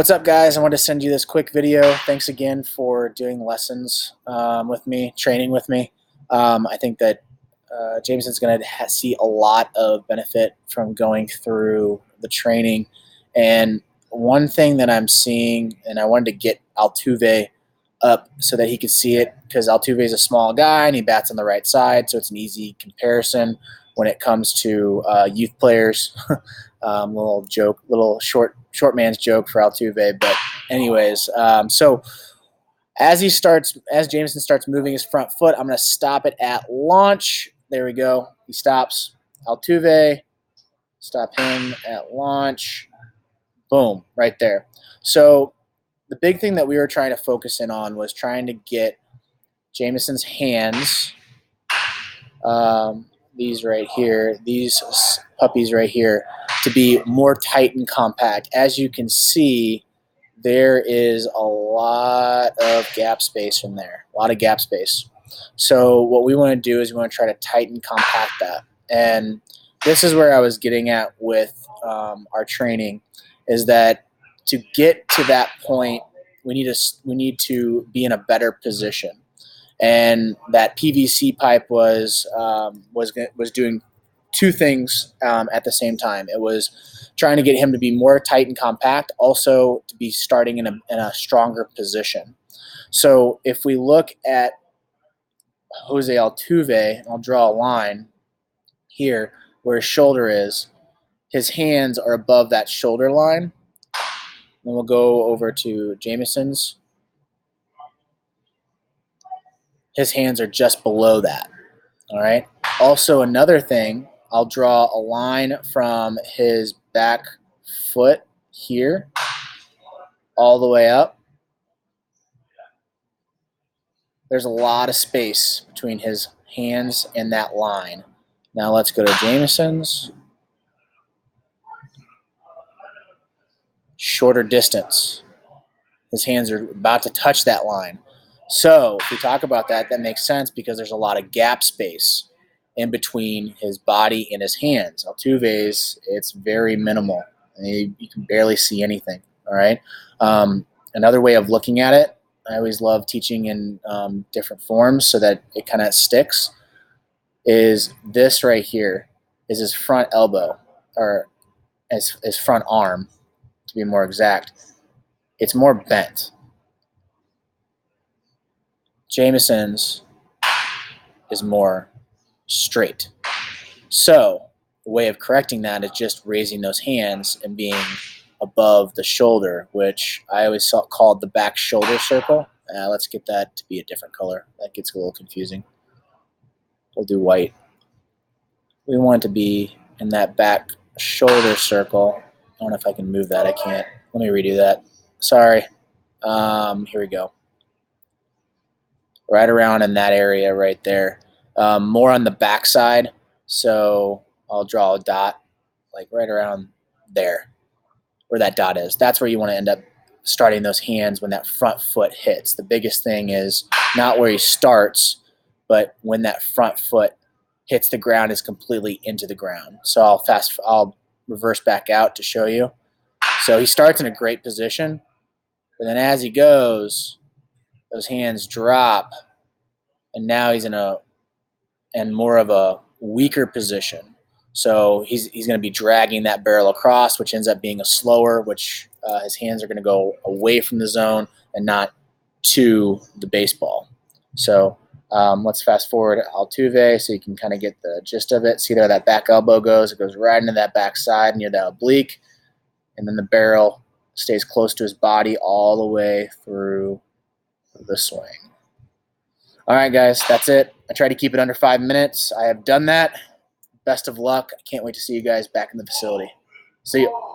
What's up, guys? I wanted to send you this quick video. Thanks again for doing lessons with me, training with me. I think that Jameson's going to see a lot of benefit from going through the training. And one thing that I'm seeing, and I wanted to get Altuve up so that he could see it, because Altuve is a small guy and he bats on the right side, so it's an easy comparison when it comes to youth players. Little joke, little short man's joke for Altuve. But anyways, so as Jameson starts moving his front foot, I'm going to stop it at launch. There we go. He stops. Altuve, stop him at launch. Boom, right there. So the big thing that we were trying to focus in on was trying to get Jameson's hands, these right here, these puppies right here, to be more tight and compact. As you can see, there is a lot of gap space in there, a lot of gap space. So what we want to do is we want to try to tighten, compact that. And this is where I was getting at with our training, is that to get to that point, we need to be in a better position. And that PVC pipe was doing two things at the same time. It was trying to get him to be more tight and compact, also to be starting in a stronger position. So if we look at Jose Altuve, I'll draw a line here where his shoulder is. His hands are above that shoulder line. Then we'll go over to Jameson's. His hands are just below that. All right. Also, another thing, I'll draw a line from his back foot here all the way up. There's a lot of space between his hands and that line. Now let's go to Jameson's. Shorter distance. His hands are about to touch that line. So if we talk about that, that makes sense because there's a lot of gap space in between his body and his hands. Altuve's, it's very minimal. You can barely see anything, all right? Another way of looking at it, I always love teaching in different forms so that it kind of sticks, is this right here is his front elbow, or his front arm, to be more exact. It's more bent. Jameson's is more straight. So the way of correcting that is just raising those hands and being above the shoulder, which I always called the back shoulder circle. Let's get that to be a different color. That gets a little confusing. We'll do white. We want it to be in that back shoulder circle. I don't know if I can move that. I can't. Let me redo that. Sorry. Here we go. Right around in that area right there. More on the back side. So I'll draw a dot like right around there where that dot is. That's where you want to end up starting those hands when that front foot hits. The biggest thing is not where he starts, but when that front foot hits the ground, is completely into the ground. So I'll reverse back out to show you. So he starts in a great position, but then as he goes, those hands drop, and now he's in more of a weaker position. So he's going to be dragging that barrel across, which ends up being a slower, which his hands are going to go away from the zone and not to the baseball. So let's fast forward Altuve so you can kind of get the gist of it. See there that back elbow goes. It goes right into that back side near that oblique. And then the barrel stays close to his body all the way through the swing. All right, guys, that's it. I tried to keep it under 5 minutes. I have done that. Best of luck. I can't wait to see you guys back in the facility. See you.